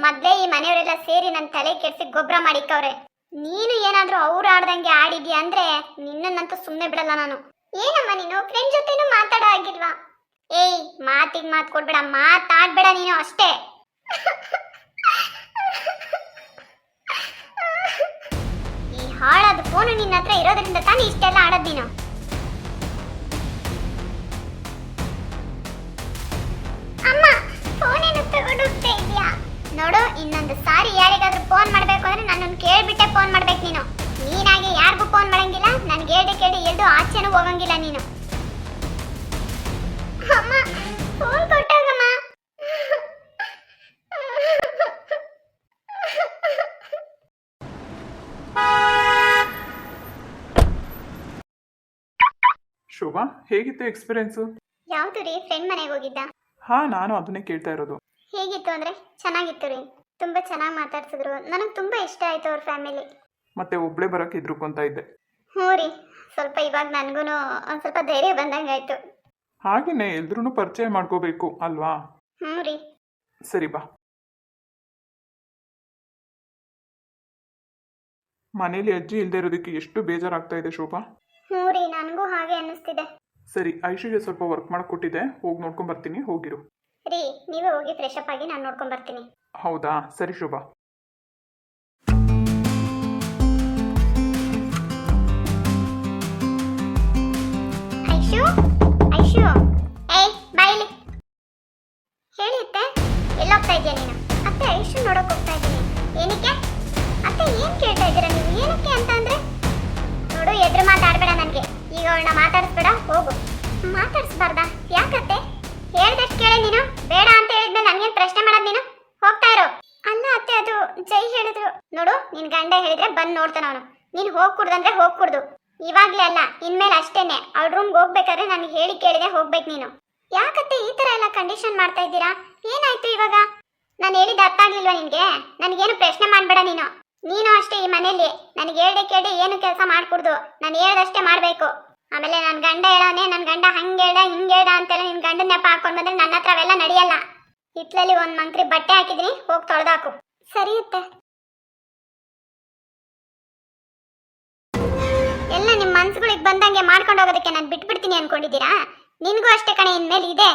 ಮೊದ್ಲೇ ಈ ಮನೆಯವರೆಲ್ಲ ಸೇರಿ ನನ್ನ ತಲೆ ಕೆಡ್ಸಿ ಗೊಬ್ಬರ ಮಾಡಿಕ್ಕವ್ರೆ. ನೀನು ಏನಾದ್ರೂ ಅವ್ರು ಆಡ್ದಂಗೆ ಆಡಿದ್ಯಾ ಅಂದ್ರೆ ನಿನ್ನನ್ನಂತೂ ಸುಮ್ಮನೆ ಬಿಡಲ್ಲ ನಾನು. ಏನಮ್ಮ ನೀನು ಫ್ರೆಂಡ್ ಜೊತೆನೂ ಮಾತಾಡೋ ಆಗಿಲ್ವಾ? ಏಯ್, ಮಾತಿಗೆ ಮಾತು ಕೊಡ್ಬೇಡ, ಮಾತಾಡ್ಬೇಡ ನೀನು ಅಷ್ಟೇ. ಈ ಹಾಳಾದ ಫೋನು ನಿನ್ನ ಹತ್ರ ಇರೋದ್ರಿಂದ ತಾನೇ ಇಷ್ಟೆಲ್ಲ ಆಡೋದ್ ನೀನು. ಅಮ್ಮ, ಫೋನೇನು ತಗೊಂಡು ಹೋಗ್ತಾ ಇದೀಯಾ? ನೋಡು, ಇನ್ನೊಂದು ಸಾರಿ ಯಾರಿಗಾದ್ರೂ ಫೋನ್ ಮಾಡ್ಬೇಕು ಅಂದ್ರೆ ನನ್ನನ್ನು ಕೇಳ್ಬಿಟ್ಟೆ ಫೋನ್ ಮಾಡ್ಬೇಕು ನೀನು. ನೀನಾಗೆ ಯಾರಿಗೂ ಫೋನ್ ಮಾಡಂಗಿಲ್ಲ, ನನ್ಗೆ ಕೇಳಿ ಎಲ್ದು ಆಚೆನೂ ಹೋಗಂಗಿಲ್ಲ ನೀನು. ಅಮ್ಮ, ಫೋನ್ ಕೊಟ್ಟಾಗಮ್ಮ. ಶೋಭಾ, ಹೇಗಿತ್ತು ಎಕ್ಸ್ಪೀರಿಯನ್ಸು? ಯಾವ್ದು ರೀ? ಫ್ರೆಂಡ್ ಮನೆಗೆ ಹೋಗಿದ್ದ? ಹಾ, ನಾನು ಅದನ್ನೇ ಕೇಳ್ತಾ ಇರೋದು. ಹೇಗಿತ್ತು ಅಂದ್ರೆ ಚೆನ್ನಾಗಿತ್ತು ರೀ. ತುಂಬಾ ಚೆನ್ನಾಗಿ ಮಾತಾಡ್ಸಿದ್ರು. ನನಗೆ ತುಂಬಾ ಇಷ್ಟ ಆಯ್ತು ಅವ್ರ ಫ್ಯಾಮಿಲಿ. ಮತ್ತೆ ಒಬ್ಳೆ ಬರಕ್ಕೆ ಇದ್ರುಕೊಂತ ಇದ್ದೆ. ಹ್ಞೂ ರೀ, ಸ್ವಲ್ಪ ಇವಾಗ ನನಗೂ ಒಂದು ಸ್ವಲ್ಪ ಧೈರ್ಯ ಬಂದಂಗಾಯ್ತು. ಹಾಗೇನೆ ಎಲ್ರೂ ಪರಿಚಯ ಮಾಡ್ಕೋಬೇಕು ಅಲ್ವಾ? ಹ್ಞೂ ರೀ. ಸರಿ ಬಾ. ಮನೇಲಿ ಅಜ್ಜಿ ಇಲ್ದೇ ಇರೋದಕ್ಕೆ ಎಷ್ಟು ಬೇಜಾರಾಗ್ತಾ ಇದೆ ಶೋಭಾ. ಹ್ಞೂ ರೀ, ನನಗೂ ಹಾಗೆ ಅನ್ನಿಸ್ತಿದೆ. ಸರಿ, ಐಶುಗೆ ಸ್ವಲ್ಪ ವರ್ಕ್ ಮಾಡಕ್ ಕೊಟ್ಟಿದ್ದೆ, ಹೋಗಿ ನೋಡ್ಕೊಂಡ್ ಬರ್ತೀನಿ, ಹೋಗಿರು. ರೀ, ನೀವೇ ಹೋಗಿ ಫ್ರೆಶ್ ಅಪ್ ಆಗಿ ನಾನು ನೋಡ್ಕೊಂಡ್ ಬರ್ತೀನಿ. ಹೌದಾ? ಸರಿ ಶೋಭಾ. ಐಶು, ಐಶು, ಏಯ್ ಬಾಯಿಲಿ. ಹೇಳಿ ಅತ್ತೆ, ಎಲ್ಲೋಗ್ತಾ ಇದೆಯಾ ನೀನು? ಅತ್ತೆ, ಐಶು ನೋಡಕ್ ಹೋಗ್ತಾ ಇದ್ದೀನಿ. ಏನಕ್ಕೆ ಅತ್ತೆ? ಏನ್ ಕೇಳ್ತಾ ಇದ್ದೀರಾ ನೀವು? ಏನಕ್ಕೆ ಅಂತ ಅಂದ್ರೆ? ನೋಡು, ಎದುರು ಮಾತಾಡ್ಬೇಡ ನನಗೆ. ಈಗ ಅವಳನ್ನ ಮಾತಾಡಿಸ್ಬೇಡ, ಹೋಗು. ಮಾತಾಡಿಸ್ಬಾರ್ದಾ? ಯಾಕತ್ತೆ? ಹೇಳ್ದಷ್ಟು ಕೇಳಿ ನೀನು. ಬೇಡ ಅಂತ ಹೇಳಿದ್ಮೇಲೆ ನನಗೇನು ಪ್ರಶ್ನೆ ಮಾಡೋದು ನೀನು? ಹೋಗ್ತಾ ಇರೋ. ಅಲ್ಲ ಅತ್ತೆ, ಅದು ಜೈ ಹೇಳಿದ್ರು. ನೋಡು, ನಿನ್ ಗಂಡ ಹೇಳಿದ್ರೆ ಬಂದು ನೋಡ್ತಾನ ಅವನು. ನೀನು ಹೋಗ್ಕೂಡ್ದಂದ್ರೆ ಹೋಗ್ಕೂಡ್ದು. ಇವಾಗ್ಲೇ ಅಲ್ಲ, ಇನ್ಮೇಲೆ ಅಷ್ಟೇನೆ. ಅವ್ಳ ರೂಮ್ಗೆ ಹೋಗ್ಬೇಕಾದ್ರೆ ನನಗೆ ಹೇಳಿ ಕೇಳಿದೆ ಹೋಗ್ಬೇಕು ನೀನು. ಯಾಕತ್ತೆ ಈ ತರ ಎಲ್ಲ ಕಂಡೀಷನ್ ಮಾಡ್ತಾ ಇದ್ದೀರಾ? ಏನಾಯ್ತು ಇವಾಗ? ನಾನು ಹೇಳಿದ ಅರ್ಥ ಆಗ್ಲಿಲ್ವಾ ನಿನ್ಗೆ? ನನಗೇನು ಪ್ರಶ್ನೆ ಮಾಡ್ಬೇಡ ನೀನು. ನೀನು ಅಷ್ಟೇ ಈ ಮನೇಲಿ ನನಗೆ ಹೇಳ್ದೆ ಕೇಳಿ ಏನು ಕೆಲಸ ಮಾಡ್ಕೊಡ್ದು. ನಾನು ಹೇಳ್ದಷ್ಟೇ ಮಾಡ್ಬೇಕು. ಆಮೇಲೆ ನನ್ನ ಗಂಡ ಹೇಳೋನೆ, ನನ್ನ ಗಂಡ ಹಂಗೆ ಹೇಳ್ದ ಹಿಂಗೆ ಹೇಳ್ದ ಅಂತೆಲ್ಲ ನಿನ್ನ ಗಂಡನ ನೆಪ ಹಾಕೊಂಡು ಬಂದ್ರೆ ನನ್ನ ಹತ್ರ ಅವೆಲ್ಲ ನಡೆಯಲ್ಲ. ಹಿತ್ಲಲ್ಲಿ ಒಂದು ಮಂಕ್ರಿ ಬಟ್ಟೆ ಹಾಕಿದ್ದೀನಿ, ಹೋಗಿ ತೊಳೆದಾಕು. ಸರಿಯುತ್ತೆ. ಎಲ್ಲ ನಿಮ್ಮ ಮನ್ಸುಗಳಿಗೆ ಬಂದಂಗೆ ಮಾಡ್ಕೊಂಡು ಹೋಗೋದಕ್ಕೆ ನಾನು ಬಿಟ್ಬಿಡ್ತೀನಿ ಅನ್ಕೊಂಡಿದ್ದೀರಾ? ನಿನಗೂ ಅಷ್ಟೇ ಕಣೆ, ಇನ್ಮೇಲೆ ಇದೆ.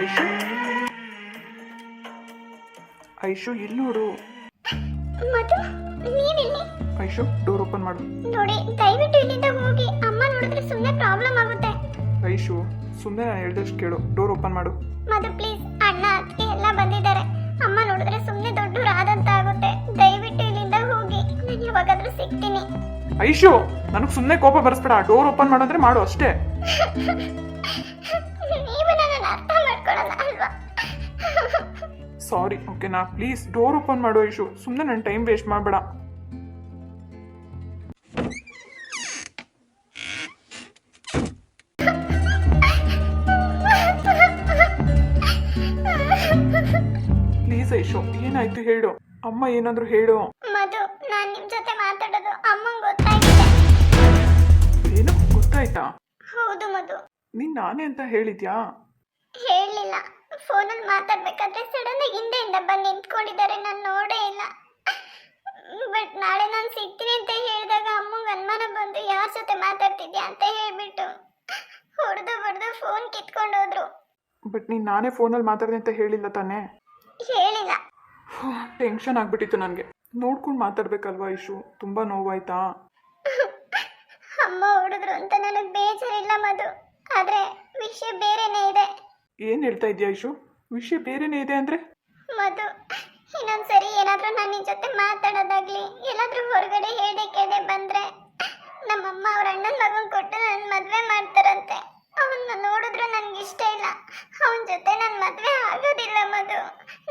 ಐಶು, ಐಶು ಇಲ್ಲಿ ನೋಡು. ಮಧು, ನೀನಿಲ್ಲಿ? ಐಶು, ಡೋರ್ ಓಪನ್ ಮಾಡು. ನೋಡಿ, ದಯವಿಟ್ಟು ಇಲ್ಲಿಂದ ಹೋಗಿ. ಅಮ್ಮ ನೋಡಿದ್ರೆ ಸುಮ್ಮನೆ ಪ್ರಾಬ್ಲಮ್ ಆಗುತ್ತೆ. ಐಶು, ಸುಮ್ಮನೆ ನಾನು ಹೇಳ್ದಷ್ಟು ಕೇಳು, ಡೋರ್ ಓಪನ್ ಮಾಡು. ಮಧು ಪ್ಲೀಸ್, ಅಣ್ಣ ಅತ್ತಿಗೆ ಎಲ್ಲ ಬಂದಿದ್ದಾರೆ. ಅಮ್ಮ ನೋಡಿದ್ರೆ ಸುಮ್ಮನೆ ದೊಡ್ಡವ್ರು ಆದಂತ ಆಗುತ್ತೆ. ದಯವಿಟ್ಟು ಇಲ್ಲಿಂದ ಹೋಗಿ. ನಾನು ಯಾವಾಗಾದ್ರೂ ಸಿಗ್ತೀನಿ. ಐಶು, ನನಗೆ ಸುಮ್ಮನೆ ಕೋಪ ಬರ್ಸ್ಬೇಡ. ಡೋರ್ ಓಪನ್ ಮಾಡು ಅಂದ್ರೆ ಮಾಡು ಅಷ್ಟೇ. ನೀವು ನನ್ನನ್ನು ಅರ್ಥ ಮಾಡ್ಕೊಳ್ಳಲ್ಲ ಅಲ್ವಾ? ಸಾರಿ, ಓಕೆನಾ? ಪ್ಲೀಸ್ ಡೋರ್ ಓಪನ್ ಮಾಡು ಐಶು. ಸುಮ್ಮನೆ ನನ್ನ ಟೈಮ್ ವೇಸ್ಟ್ ಮಾಡಬೇಡ. ಪ್ಲೀಸ್ ಐಶು, ಏನಾಯ್ತು ಹೇಳು. ಅಮ್ಮ ಏನಾದ್ರು ಹೇಳು. ಮಧು, ನಾನು ನಿಮ್ಮ ಜೊತೆ ಮಾತಾಡೋದು ಅಮ್ಮಂಗೆ ಗೊತ್ತಾಗಿದೆ. ಏನು ಗೊತ್ತಾಯ್ತಾ? ಹೌದು ಮಧು. ನೀನ್ ನಾನೇ ಅಂತ ಹೇಳಿದ್ಯಾ? ಹೇಳಲಿಲ್ಲ. ಫೋನಲ್ಲಿ ಮಾತಾಡ್ಬೇಕಾದ್ರೆ ಸಡನ್ ಆಗಿ ಹಿಂದೆಯಿಂದ ಬಂದು ನಿಂತ್ಕೊಂಡಿದ್ದಾರೆ. ನಾನು ನೋಡೇ ಇಲ್ಲ. ಬಟ್ ನಾಳೆ ನಾನು ಸಿಗ್ತೀನಿ ಅಂತ ಹೇಳಿದಾಗ ಅಮ್ಮಂಗೆ ಅನುಮಾನ ಬಂದು ಯಾರ ಜೊತೆ ಮಾತಾಡ್ತಿದ್ಯಾ ಅಂತ ಹೇಳ್ಬಿಟ್ಟು ಹೊಡೆದು ಬಡ್ದು ಫೋನ್ ಕಿತ್ಕೊಂಡು ಹೋದ್ರು. ಬಟ್ ನೀನ್ ನಾನೇ ಫೋನಲ್ಲಿ ಮಾತಾಡಿದೆ ಅಂತ ಹೇಳಿಲ್ಲ ತಾನೇ? ಹೇಳಿಲ್ಲ. ಟೆನ್ಷನ್ ಆಗ್ಬಿಟ್ಟಿತ್ತು ನನಗೆ. ನೋಡ್ಕೊಂಡು ಮಾತಾಡ್ಬೇಕಲ್ವಾ ಐಶು? ತುಂಬಾ ನೋವಾಯ್ತಾ? ಅಮ್ಮ ಹೊಡೆದ್ರು ಅಂತ ನನಗೆ ಬೇಜಾರಿಲ್ಲ ಮಧು. ಆದ್ರೆ ವಿಷಯ ಬೇರೆನೇ ಇದೆ. ಏನ್ ಹೇಳ್ತಾ ಇದ್ಯಾ ಐಶು? ವಿಷಯ ಬೇರೆನೇ ಇದೆ ಅಂದ್ರೆ? ಮಧು, ಇನ್ನೊಂದ್ಸರಿ ಏನಾದ್ರೂ ನಾನು ನಿನ್ ಜೊತೆ ಮಾತಾಡೋದಾಗ್ಲಿ ಎಲ್ಲಾದ್ರೂ ಹೊರಗಡೆ ಹೇಳಿ ಕೇಳಿ ಬಂದ್ರೆ ನಮ್ಮಮ್ಮ ಅವ್ರ ಅಣ್ಣನ ಮಗನ್ ಕೊಟ್ಟು ನನ್ನ ಮದ್ವೆ ಮಾಡ್ತಾರಂತೆ. ಅವನ್ನ ನೋಡಿದ್ರು ನನ್ಗೆ ಇಷ್ಟ ಇಲ್ಲ. ಅವನ ಜೊತೆ ನನ್ನ ಮದ್ವೆ ಆಗೋದಿಲ್ಲ ಮಧು.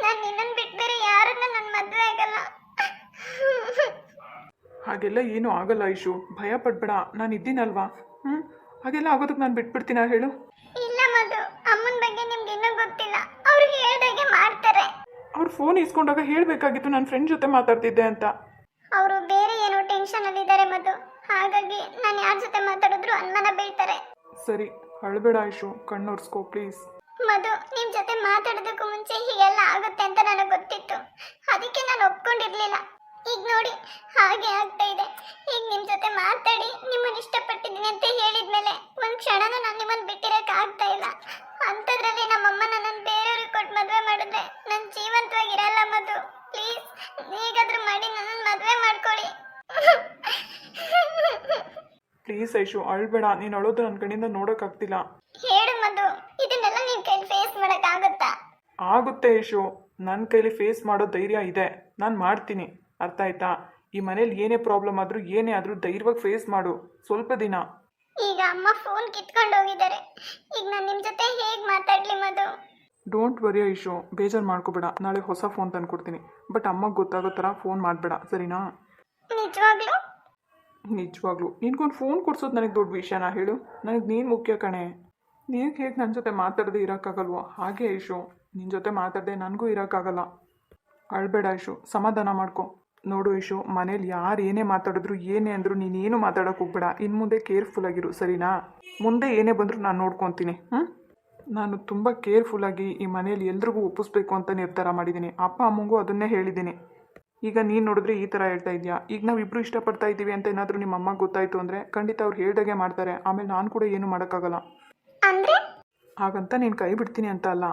ನಾನು ನಿನ್ನನ್ ಬಿಟ್ಟು ಬೇರೆ ಯಾರನ್ನ ನನ್ನ ಮದ್ವೆ ಆಗಲ್ಲ. ಹಾಗೆಲ್ಲ ಏನೂ ಆಗಲ್ಲ ಐಶು, ಭಯ ಪಡ್ಬೇಡ. ನಾನು ಇದ್ದೀನಲ್ವಾ? ಹಾಗೆಲ್ಲ ಆಗೋದಕ್ಕೆ ನಾನು ಬಿಟ್ಬಿಡ್ತೀನ ಹೇಳು? ಇಲ್ಲ ಮಧು, ಅಮ್ಮನ ಬಗ್ಗೆ ನಿಮ್ಗೆ ಇನ್ನೂ ಗೊತ್ತಿಲ್ಲ. ಅವ್ರಿಗೆ ಹೇಳ್ದಾಗೆ ಮಾಡಿ. ಅವ್ರು ಫೋನ್ ಇಸ್ಕೊಂಡಾಗ ಹೇಳಬೇಕಾಗಿತ್ತು ನನ್ನ ಫ್ರೆಂಡ್ ಜೊತೆ ಮಾತಾಡ್ತಿದ್ದೆ ಅಂತ. ಅವರು ಬೇರೆ ಏನೋ ಟೆನ್ಷನ್ ಅಲ್ಲಿ ಇದ್ದಾರೆ ಮಧು. ಹಾಗಾಗಿ ನಾನು ಯಾರ ಜೊತೆ ಮಾತಾಡಿದ್ರು ಅನುಮಾನ ಬೀಳ್ತಾರೆ. ಸರಿ, ಅಳಬೇಡ ಐಶು, ಕಣ್ಣೊರ್ಸ್ಕೋ ಪ್ಲೀಸ್. ಮಧು, ನಿಮ್ ಜೊತೆ ಮಾತಾಡೋದಕ್ಕೂ ಮುಂಚೆ ಹೀಗೆಲ್ಲ ಆಗುತ್ತೆ ಅಂತ ನನಗೆ ಗೊತ್ತಿತ್ತು. ಅದಕ್ಕೆ ನಾನು ಒಪ್ಕೊಂಡಿರ್ಲಿಲ್ಲ. ಈಗ ನೋಡಿ ಹಾಗೆ ಆಗ್ತಾ ಇದೆ. ಈಗ ನಿಮ್ ಜೊತೆ ಮಾತಾಡಿ ನಿಮ್ಮನ್ನ ಇಷ್ಟಪಟ್ಟಿದ್ದೀನಿ ಅಂತ ಹೇಳಿದ್ಮೇಲೆ ಒಂದ್ ಕ್ಷಣನೂ ನಾನು ನಿಮ್ಮನ್ನ ಬಿಟ್ಟಿರಕ್ ಆಗ್ತಾ ಇಲ್ಲ. ಅಂಥದ್ರಲ್ಲಿ ನಮ್ಮಮ್ಮ ನನ್ನನ್ನು ಬೇರೆಯವ್ರಿಗೆ ಕೊಟ್ಟು ಮದುವೆ ಮಾಡಿದ್ರೆ ನಾನು ಜೀವಂತವಾಗಿರಲ್ಲ. ಮಧು, ಪ್ಲೀಸ್ ಹೇಗಾದ್ರೂ ಮಾಡಿ ನನ್ನನ್ನು ಮದುವೆ ಮಾಡ್ಕೊಳ್ಳಿ. ಪ್ಲೀಸ್ ಐಶು, ಅಳಬೇಡ. ನೀನು ಅಳೋದು ನನ್ನ ಕಣ್ಣಿಂದ ನೋಡೋಕ್ಕಾಗ್ತಿಲ್ಲ. ಹೇಳು ಮಧು, ಇದನ್ನೆಲ್ಲ ನಿನ್ ಕೈಲಿ ಫೇಸ್ ಮಾಡಕ್ ಆಗುತ್ತಾ? ಆಗುತ್ತೆ ಐಶು, ನನ್ನ ಕೈಲಿ ಫೇಸ್ ಮಾಡೋ ಧೈರ್ಯ ಇದೆ. ನಾನು ಮಾಡ್ತೀನಿ, ಅರ್ಥ ಆಯ್ತಾ? ಈ ಮನೇಲಿ ಏನೇ ಪ್ರಾಬ್ಲಮ್ ಆದರೂ ಏನೇ ಆದರೂ ಧೈರ್ಯವಾಗಿ ಫೇಸ್ ಮಾಡು ಸ್ವಲ್ಪ ದಿನ. ಈಗ ಅಮ್ಮ ಫೋನ್ ಕಿತ್ಕೊಂಡು ಹೋಗಿದ್ದಾರೆ. ಈಗ ನಾನು ನಿಮ್ಮ ಜೊತೆ ಹೇಗೆ ಮಾತಾಡ್ಲಿ ಮಧು? ಡೋಂಟ್ ವರಿ ಐಶು, ಬೇಜಾರು ಮಾಡ್ಕೋಬೇಡ. ನಾಳೆ ಹೊಸ ಫೋನ್ ತಂದು ಕೊಡ್ತೀನಿ. ಬಟ್ ಅಮ್ಮಗೆ ಗೊತ್ತಾಗೋ ಥರ ಫೋನ್ ಮಾಡಬೇಡ, ಸರಿನಾ? ನಿಜವಾಗ್ಲೂ? ನಿಜವಾಗ್ಲೂ ನಿನ್ಗೊಂದು ಫೋನ್ ಕೊಡ್ಸೋದು ನನಗೆ ದೊಡ್ಡ ವಿಷಯನಾ ಹೇಳು? ನನಗೆ ನೀನು ಮುಖ್ಯ ಕಣೆ. ನೀನು ಹೇಗೆ ನನ್ನ ಜೊತೆ ಮಾತಾಡದೆ ಇರೋಕ್ಕಾಗಲ್ವೋ ಹಾಗೆ ಐಶು, ನಿನ್ನ ಜೊತೆ ಮಾತಾಡದೆ ನನಗೂ ಇರೋಕ್ಕಾಗಲ್ಲ. ಅಳಬೇಡ ಐಶು, ಸಮಾಧಾನ ಮಾಡ್ಕೊ. ನೋಡು ಐಶು, ಮನೇಲಿ ಯಾರು ಏನೇ ಮಾತಾಡಿದ್ರು ಏನೇ ಅಂದರೂ ನೀನೇನು ಮಾತಾಡೋಕೆ ಹೋಗ್ಬೇಡ. ಇನ್ನು ಮುಂದೆ ಕೇರ್ಫುಲ್ಲಾಗಿರು, ಸರಿನಾ? ಮುಂದೆ ಏನೇ ಬಂದರೂ ನಾನು ನೋಡ್ಕೊತೀನಿ. ನಾನು ತುಂಬ ಕೇರ್ಫುಲ್ಲಾಗಿ ಈ ಮನೇಲಿ ಎಲ್ರಿಗೂ ಒಪ್ಪಿಸ್ಬೇಕು ಅಂತ ನಿರ್ಧಾರ ಮಾಡಿದ್ದೀನಿ. ಅಪ್ಪ ಅಮ್ಮಂಗೂ ಅದನ್ನೇ ಹೇಳಿದ್ದೀನಿ. ಈಗ ನೀನು ನೋಡಿದ್ರೆ ಈ ಥರ ಹೇಳ್ತಾ ಇದೆಯಾ? ಈಗ ನಾವಿಬ್ಬರು ಇಷ್ಟಪಡ್ತಾ ಇದ್ದೀವಿ ಅಂತ ಏನಾದರೂ ನಿಮ್ಮ ಅಮ್ಮಗೆ ಗೊತ್ತಾಯಿತು ಅಂದರೆ ಖಂಡಿತ ಅವ್ರು ಹೇಳ್ದಾಗೆ ಮಾಡ್ತಾರೆ. ಆಮೇಲೆ ನಾನು ಕೂಡ ಏನು ಮಾಡೋಕ್ಕಾಗಲ್ಲ. ಅಂದ್ರೆ ಹಾಗಂತ ನೀನು ಕೈ ಬಿಡ್ತೀನಿ ಅಂತ ಅಲ್ಲ.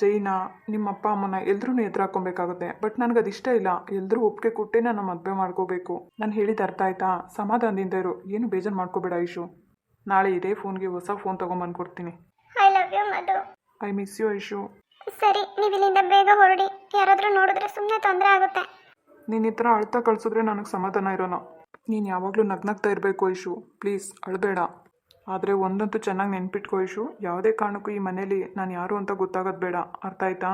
ಜೈನ, ನಿಮ್ಮ ಅಪ್ಪ ಅಮ್ಮನ ಎಲ್ರೂ ಎದುರಾಕೊಬೇಕಾಗುತ್ತೆ. ಬಟ್ ನನಗೆ ಅದು ಇಷ್ಟ ಇಲ್ಲ. ಎಲ್ಲರೂ ಒಪ್ಪಿಗೆ ಕೊಟ್ಟೆ ನಾನು ಮದುವೆ ಮಾಡ್ಕೋಬೇಕು. ನಾನು ಹೇಳಿದ ಅರ್ಥ ಆಯ್ತಾ? ಸಮಾಧಾನದಿಂದ ಇರು, ಏನು ಬೇಜಾರು ಮಾಡ್ಕೋಬೇಡ ಐಶು. ನಾಳೆ ಇದೇ ಫೋನ್ಗೆ ಹೊಸ ಫೋನ್ ತೊಗೊಂಬಂದು ಕೊಡ್ತೀನಿ. I love you Madhu. I miss you Aishu. ಸರಿ, ನೀವು ಇಲ್ಲಿಂದ ಬೇಗ ಹೊರಡಿ. ಯಾರಾದರೂ ನೋಡಿದ್ರೆ ಸುಮ್ಮನೆ ತೊಂದರೆ ಆಗುತ್ತೆ. ನೀನು ಈ ಥರ ಅಳ್ತಾ ಕಳಿಸಿದ್ರೆ ನನಗೆ ಸಮಾಧಾನ ಇರೋಲ್ಲ. ನೀನು ಯಾವಾಗಲೂ ನಗ್ನಗ್ತಾ ಇರಬೇಕು ಐಶು, ಪ್ಲೀಸ್ ಅಳಬೇಡ. ಆದರೆ ಒಂದಂತೂ ಚೆನ್ನಾಗಿ ನೆನ್ಪಿಟ್ಕೋ ಐಶು, ಯಾವುದೇ ಕಾರಣಕ್ಕೂ ಈ ಮನೇಲಿ ನಾನು ಯಾರು ಅಂತ ಗೊತ್ತಾಗೋದು ಬೇಡ, ಅರ್ಥ ಆಯ್ತಾ?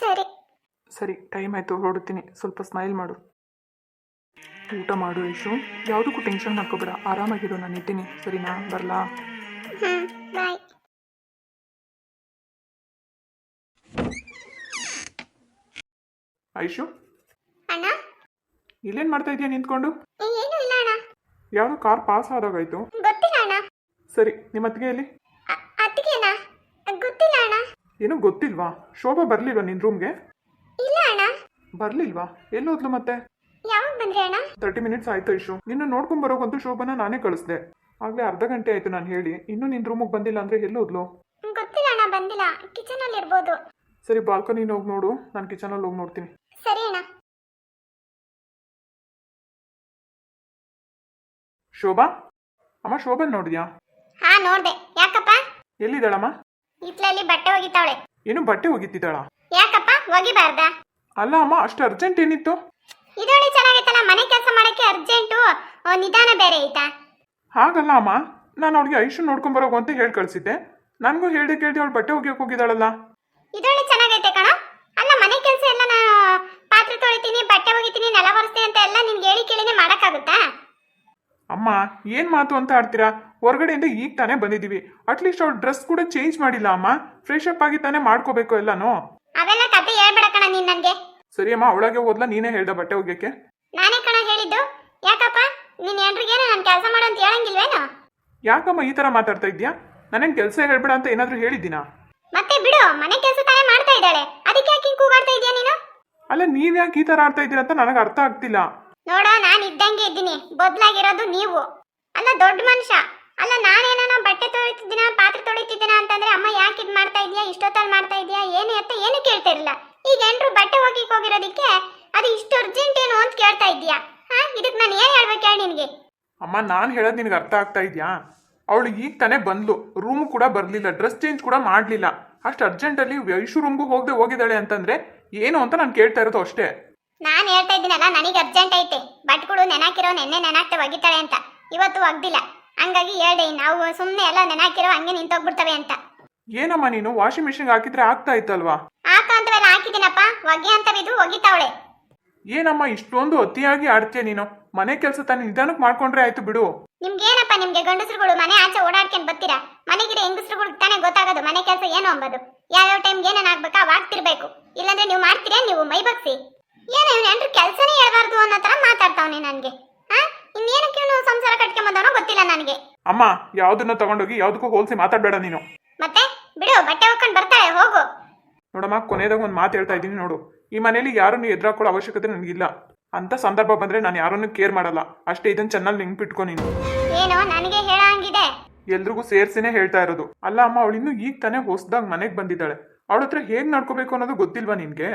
ಸರಿ ಸರಿ, ಟೈಮ್ ಆಯಿತು, ಹೊರಡ್ತೀನಿ. ಸ್ವಲ್ಪ ಸ್ಮೈಲ್ ಮಾಡು. ಊಟ ಮಾಡು ಐಶು, ಯಾವುದಕ್ಕೂ ಟೆನ್ಷನ್ ಹಾಕೋಬೇಡ. ಆರಾಮಾಗಿರು, ನಾನು ಇದ್ದೀನಿ, ಸರಿನಾ? ಬರಲಾ? ಬಾಯ್. ಐಶು, ಅಣ್ಣ, ಇಲ್ಲೇನು ಮಾಡ್ತಾ ಇದೆಯಾ ನಿಂತ್ಕೊಂಡು? ಏನು ಇಲ್ಲ ಅಣ್ಣ. ಯಾವುದೋ ಕಾರ್ ಪಾಸ್ ಆದಾಗಾಯ್ತು. ಗೊತ್ತಿಲ್ಲ ಅಣ್ಣ. ಸರಿ, ನಿಮ್ಮ ಅತ್ತಿಗೆಯಲ್ಲಿ? ಅತ್ತಿಗೆನಾ? ಗೊತ್ತಿಲ್ಲ ಅಣ್ಣ. ಏನೂ ಗೊತ್ತಿಲ್ವಾ? ಶೋಭಾ ಬರಲಿಲ್ವಾ ನಿನ್ನ ರೂಮ್ಗೆ? ಇಲ್ಲ ಅಣ್ಣ. ಬರಲಿಲ್ವಾ? ಎಲ್ಲೋದ್ಲು ಮತ್ತೆ? ಯಾವಾಗ ಬಂದ್ರಿ ಅಣ್ಣ? 30 ಮಿನಿಟ್ಸ್ ಆಯ್ತು ಐಶು. ನಿನ್ನ ನೋಡ್ಕೊಂಬರೋಕಂತೂ ಶೋಭಾನ ನಾನೇ ಕಳಿಸ್ದೆ. ಆಗಲೇ ಅರ್ಧ ಗಂಟೆ ಆಯಿತು ನಾನು ಹೇಳಿ. ಇನ್ನೂ ನಿನ್ನ ರೂಮಿಗೆ ಬಂದಿಲ್ಲ ಅಂದರೆ ಎಲ್ಲೋದ್ಲು? ಗೊತ್ತಿಲ್ಲ ಅಣ್ಣ, ಬಂದಿಲ್ಲ. ಕಿಚನಲ್ಲಿ ಇರ್ಬೋದು. ಸರಿ, ಬಾಲ್ಕನಿನ ಹೋಗಿ ನೋಡು, ನಾನು ಕಿಚನಲ್ಲಿ ಹೋಗಿ ನೋಡ್ತೀನಿ. ಸರಿ ಅಣ್ಣ. ಶೋಭಾ, ಅಮ್ಮ ಶೋಭನ್ ನೋಡಿದ್ಯಾ? ಹಾ, ನೋಡ್ದೆ. ಯಾಕಪ್ಪ? ಎಲ್ಲಿದ್ದಾಳಮ್ಮ? ಇತ್ಲಲ್ಲಿ ಬಟ್ಟೆ ಒಗಿತಾವಳೆ. ಏನು ಬಟ್ಟೆ ಒಗಿತಿದ್ದಾಳ? ಯಾಕಪ್ಪ, ಒಗಿಬಾರ್ದ? ಅಲ್ಲ ಅಮ್ಮ, ಅಷ್ಟು ಅರ್ಜೆಂಟ್ ಏನಿತ್ತು? ಇದೊಳ್ಳೆ ಚೆನ್ನಾಗೈತಲ್ಲ, ಮನೆ ಕೆಲಸ ಮಾಡಕ್ಕೆ ಅರ್ಜೆಂಟು, ನಿಧಾನ ಬೇರೆ ಐತಾ? ಹಾಗಲ್ಲ ಅಮ್ಮ, ನಾನು ಅವಳಿಗೆ ಐಶು ನೋಡ್ಕೊಂಬರೋಗು ಅಂತ ಹೇಳಿ ಕಳಿಸಿದ್ದೆ. ನನಗೂ ಹೇಳ್ದೆ ಕೇಳ್ದೆ ಅವಳು ಬಟ್ಟೆ ಒಗಿಯೋಕೆ ಹೋಗಿದ್ದಾಳಲ್ಲ. ಇದೊಳ್ಳೆ ಚೆನ್ನಾಗೈತೆ ಕಣ. ಅಲ್ಲ, ಮನೆ ಕೆಲಸ ಎಲ್ಲ ನಾನು ಪಾತ್ರೆ ತೊಳಿತೀನಿ, ಬಟ್ಟೆ ಒಗಿತೀನಿ, ನೆಲ ಒರೆಸ್ತೀನಿ ಅಂತ ಎಲ್ಲ ನಿನ್ಗೆ ಹೇಳಿ ಕೇಳಿನೇ ಮಾಡಕ್ಕಾಗುತ್ತಾ? ಅಮ್ಮ, ಏನು ಮಾತು ಅಂತ ಆಡ್ತೀರಾ? ಹೊರಗಡೆಯಿಂದ ಈಗ ತಾನೇ ಬಂದಿದ್ದೀವಿ. ಅಟ್ಲೀಸ್ಟ್ ಅವಳು ಡ್ರೆಸ್ ಕೂಡ ಚೇಂಜ್ ಮಾಡಿಲ್ಲ ಅಮ್ಮ. ಫ್ರೆಶ್ ಅಪ್ ಆಗಿ ತಾನೇ ಮಾಡ್ಕೋಬೇಕು ಎಲ್ಲನೂ. ಅವೆಲ್ಲ ಕತೆ ಹೇಳ್ಬೇಡ ಕಣ ನೀನ್ ನನ್ಗೆ. ಸರಿ ಅಮ್ಮ, ಅವಳಾಗೆ ಹೋದ್ಲಾ? ನೀನೇ ಹೇಳ್ದ ಬಟ್ಟೆ ಒಗ್ಯಕ್ಕೆ? ನಾನೇ ಕಣ ಹೇಳಿದ್ದು. ಯಾಕಪ್ಪ, ನೀನ್ ಎಲ್ರಿಗೇನು ನಾನು ಕೆಲಸ ಮಾಡು ಅಂತ ಹೇಳಂಗಿಲ್ವೇನು? ಯಾಕಮ್ಮ ಈ ಥರ ಮಾತಾಡ್ತಾ ಇದ್ಯಾ? ನಾನೇನು ಕೆಲಸ ಹೇಳ್ಬೇಡ ಅಂತ ಏನಾದರೂ ಹೇಳಿದ್ದೀನಾ? ಮತ್ತೆ ಬಿಡು, ಮನೆ ಕೆಲಸ ತಾನೇ ಮಾಡ್ತಾ ಇದ್ದಾಳೆ, ಅದಕ್ಕೆ ಯಾಕೆ ಹಿಂಗ್ ಕೂಗಾಡ್ತಾ ಇದೀಯ ನೀನು? ಅಲ್ಲ, ನೀವ್ ಯಾಕೆ ಈ ಥರ ಆಡ್ತಾ ಇದ್ದೀರಾ ಅಂತ ನನಗೆ ಅರ್ಥ ಆಗ್ತಿಲ್ಲ. ನೋಡ, ನಾನು ಇದ್ದಂಗೆ ಇದ್ದೀನಿ, ಬದಲಾಗಿರೋದು ನೀವು. ಅಲ್ಲ, ದೊಡ್ಡ ಮನುಷ್ಯ ಅಲ್ಲ, ನಾನೇನ ಬಟ್ಟೆ ತೊಳಿತಿದ್ದೀನ, ಪಾತ್ರೆ ತೊಳಿತಿದ್ದೀನ ಅಂತಂದ್ರೆ ಅಮ್ಮ ಯಾಕೆ ಇದು ಮಾಡ್ತಾ ಇದೀಯಾ, ಇಷ್ಟೊತ್ತಲ್ಲಿ ಮಾಡ್ತಾ ಇದೀಯಾ, ಏನು ಅಂತ ಏನು ಕೇಳ್ತಾ ಇರಲಿಲ್ಲ. ಈಗ ಎಂಟ್ರು ಬಟ್ಟೆ ಒಗಿಕ್ ಹೋಗಿರೋದಕ್ಕೆ ಅದು ಇಷ್ಟು ಅರ್ಜೆಂಟ್ ಏನು ಅಂತ ಕೇಳ್ತಾ ಇದೀಯಾ? ಇದಕ್ಕೆ ನಾನು ಏನು ಹೇಳ್ಬೇಕು ಹೇಳಿ ನಿನಗೆ? ಅಮ್ಮ, ನಾನು ಹೇಳೋದು ನಿನಗೆ ಅರ್ಥ ಆಗ್ತಾ ಇದೆಯಾ? ಅವಳು ಈಗ ತಾನೇ ಬಂದ್ಲು, ರೂಮ್ ಕೂಡ ಬರಲಿಲ್ಲ, ಡ್ರೆಸ್ ಚೇಂಜ್ ಕೂಡ ಮಾಡಲಿಲ್ಲ. ಅಷ್ಟು ಅರ್ಜೆಂಟಲ್ಲಿ ಐಶು ರೂಮ್ಗೂ ಹೋಗಿದ್ದಾಳೆ ಅಂತಂದ್ರೆ ಏನು ಅಂತ ನಾನು ಕೇಳ್ತಾ ಇರೋದು ಅಷ್ಟೇ. ನಾನು ಹೇಳ್ತಾ ಇದ್ದೀನಲ್ಲ, ನನಗೆ ಅರ್ಜೆಂಟ್ ಐತೆ. ಬಟ್ಗಳು ನೆನಾಕಿರೋ ನೆನ್ನೆ ನೆನಾಕ್ತೆ ಒಗಿತಾಳೆ ಅಂತ, ಇವತ್ತು ಒಗ್ದಿಲ್ಲ. ಹಂಗಾಗಿ ಹೇಳ್ದೆ, ನಾವು ಸುಮ್ಮನೆ ಎಲ್ಲ ನೆನಾಕಿರೋ ಹಂಗೆ ನಿಂತೋಗ್ಬಿಡ್ತವೆ ಅಂತ. ಏನಮ್ಮ ನೀನು ವಾಷಿಂಗ್ ಮಿಷಿನ್ಗೆ ಹಾಕಿದ್ರೆ ಆಗ್ತಾ ಇತ್ತಲ್ವಾ? ಹಾಕಂತವೆಲ್ಲ ಹಾಕಿದ್ದೀನಪ್ಪ, ಒಗೆ ಅಂತವಿದು ಒಗಿತಾವಳೆ. ಏನಮ್ಮ ಇಷ್ಟೊಂದು ಅತಿಯಾಗಿ ಆಡ್ತೀಯ ನೀನು? ಮನೆ ಕೆಲಸ ತಾನು ನಿಧಾನಕ್ಕೆ ಮಾಡ್ಕೊಂಡ್ರೆ ಆಯ್ತು ಬಿಡು. ನಿಮ್ಗೇನಪ್ಪ ನಿಮ್ಗೆ ಗಂಡಸರುಗಳು ಮನೆ ಆಚೆ ಓಡಾಡ್ಕೊಂಡು ಬರ್ತೀರಾ? ಮನೆಗಿರೋ ಹೆಂಗಸರುಗಳು ತಾನೇ ಗೊತ್ತಾಗೋದು ಮನೆ ಕೆಲಸ ಏನು ಅಂಬೋದು. ಯಾವ್ಯಾವ ಟೈಮ್ಗೆ ಏನೇನು ಆಗ್ಬೇಕಾ ಅವಾಗ್ತಿರ್ಬೇಕು. ಇಲ್ಲಾಂದ್ರೆ ನೀವು ಮಾಡ್ತೀರಾ ನೀವು ಮೈ ಬಗ್ಸಿ. ಏನೋ ಏನ್ರು ಕೆಲಸನೇ ಹೇಳ್ಬಾರ್ದು ಅನ್ನೋ ತರ ಮಾತಾಡ್ತಾವನೆ ನನಗೆ. ಇನ್ನೇನಕ್ಕೆ ಇವನು ಸಂಸಾರ ಕಟ್ಕೊಂಬಂದವನೋ ಗೊತ್ತಿಲ್ಲ ನನಗೆ. ಅಮ್ಮ ಯಾವ್ದನ್ನ ತಗೊಂಡೋಗಿ ಯಾವ್ದಕ್ಕೂ ಹೋಲ್ಸಿ ಮಾತಾಡಬೇಡ ನೀನು. ಮತ್ತೆ ಬಿಡು, ಬಟ್ಟೆ ಹೋಗ್ಕೊಂಡು ಬರ್ತಾಳೆ, ಹೋಗು. ನೋಡಮ್ಮ, ಕೊನೆಯದಾಗ ಒಂದು ಮಾತು ಹೇಳ್ತಾ ಇದ್ದೀನಿ ನೋಡು. ಈ ಮನೇಲಿ ಯಾರನ್ನು ಎದುರಾಕೊಳ್ಳೋ ಅವಶ್ಯಕತೆ ನನಗಿಲ್ಲ. ಅಂತ ಸಂದರ್ಭ ಬಂದ್ರೆ ನಾನು ಯಾರನ್ನು ಕೇರ್ ಮಾಡಲ್ಲ ಅಷ್ಟೇ. ಇದನ್ನ ಚೆನ್ನಾಗಿ ನೆನ್ಪಿಟ್ಕೊ ನೀನು. ಏನೋ ನನಗೆ ಹೇಳಂಗಿದೆ. ಎಲ್ರಿಗೂ ಸೇರ್ಸಿನೇ ಹೇಳ್ತಾ ಇರೋದು. ಅಲ್ಲ ಅಮ್ಮ, ಅವಳಿನ್ನು ಈಗ ತಾನೇ ಹೊಸದಾಗ ಮನೆಗೆ ಬಂದಿದ್ದಾಳೆ. ಅವಳ ಹತ್ರ ಹೇಗ್ ನಡ್ಕೋಬೇಕು ಅನ್ನೋದು ಗೊತ್ತಿಲ್ವಾ ನಿನ್ಗೆ?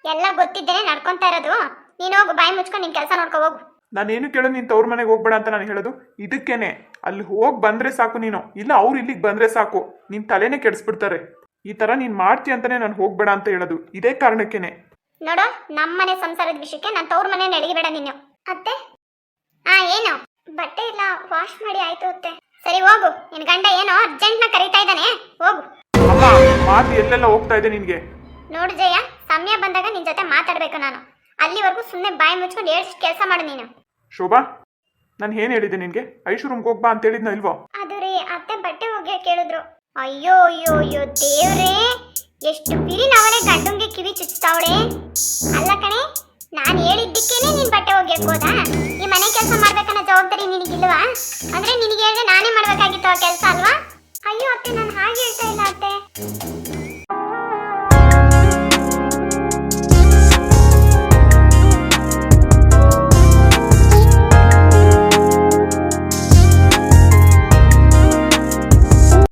ಎಲ್ಲ ಗೊತ್ತಿದ್ದೇನೆ ನಡ್ಕೊಂತಾ ಇರೋದು. ನೀನು ಹೋಗು, ಬಾಯಿ ಮುಚ್ಕೊಂಡು ನಿನ್ ಕೆಲಸ ನೋಡ್ಕೊ ಹೋಗು. ನಾನೇನು ಕೇಳೋದು ನೀನು ತವ್ರ ಮನೆಗೆ ಹೋಗ್ಬೇಡ ಅಂತ ನಾನು ಹೇಳೋದು ಇದಕ್ಕೇನೆ. ಅಲ್ಲಿ ಹೋಗಿ ಬಂದ್ರೆ ಸಾಕು ನೀನು, ಇಲ್ಲ ಅವ್ರು ಇಲ್ಲಿಗೆ ಬಂದ್ರೆ ಸಾಕು ನಿನ್ ತಲೆನೇ ಕೆಡಿಸ್ಬಿಡ್ತಾರೆ. ಈ ತರ ನೀನ್ ಮಾಡ್ತೀಯ ಅಂತಾನೆ ನಾನು ಹೋಗ್ಬೇಡ ಅಂತ ಹೇಳೋದು ಇದೇ ಕಾರಣಕ್ಕೇನೆ. ನೋಡು, ನಮ್ಮನೆ ಸಂಸಾರದ ವಿಷಯಕ್ಕೆ ನಾನು ತವ್ರ ಮನೆ ನಡಗಿಬೇಡ ನೀನು. ಅತ್ತೆ ಏನು ಬಟ್ಟೆ ಎಲ್ಲ ವಾಶ್ ಮಾಡಿ ಆಯ್ತು ಅತ್ತೆ. ಸರಿ ಹೋಗು, ನಿನ್ ಗಂಡ ಏನೋ ಅರ್ಜೆಂಟ್ನ ಕರೀತಾ ಇದ್ದಾನೆ, ಹೋಗು. ಅಮ್ಮ, ಮಾತು ಎಲ್ಲೆಲ್ಲ ಹೋಗ್ತಾ ಇದೆ ನಿನ್ಗೆ. ನೋಡು ಜಯ, ಸಮಯ ಬಂದಾಗ ನಿನ್ ಜೊತೆ ಮಾತಾಡ್ಬೇಕು ನಾನು. ಅಲ್ಲಿವರೆಗೂ ಸುಮ್ಮನೆ ಬಾಯಿ ಮುಚ್ಕೊಂಡು ಎಷ್ಟು ಕೆಲಸ ಮಾಡು ನೀನು. ಶೋಭಾ, ನಾನು ಏನ್ ಹೇಳಿದ್ದೆ ನಿನ್ಗೆ? ಐಶು ರೂಮ್ಗೆ ಹೋಗ್ಬಾ ಅಂತ ಹೇಳಿದ್ನ ಇಲ್ವೋ? ಅದು ರೀ, ಅತ್ತೆ ಬಟ್ಟೆ ಒಗ್ಗೆ ಕೇಳಿದ್ರು. ಅಯ್ಯೋ ಅಯ್ಯೋ ಅಯ್ಯೋ ದೇವ್ರೇ, ಎಷ್ಟು ಬಿರಿ ನಾವೇ ಗಂಡಂಗೆ ಕಿವಿ ಚುಚ್ತಾವಳೆ. ಅಲ್ಲ ಕಣೆ, ನಾನು ಹೇಳಿದ್ದಕ್ಕೇನೆ ನೀನ್ ಬಟ್ಟೆ ಒಗ್ಯಕ್ ಹೋದಾ? ಈ ಮನೆ ಕೆಲಸ ಮಾಡ್ಬೇಕನ್ನೋ ಜವಾಬ್ದಾರಿ ನಿನಗಿಲ್ವಾ? ಅಂದ್ರೆ ನಿನಗೆ ಹೇಳಿದ್ರೆ ನಾನೇ ಮಾಡ್ಬೇಕಾಗಿತ್ತು ಆ ಕೆಲಸ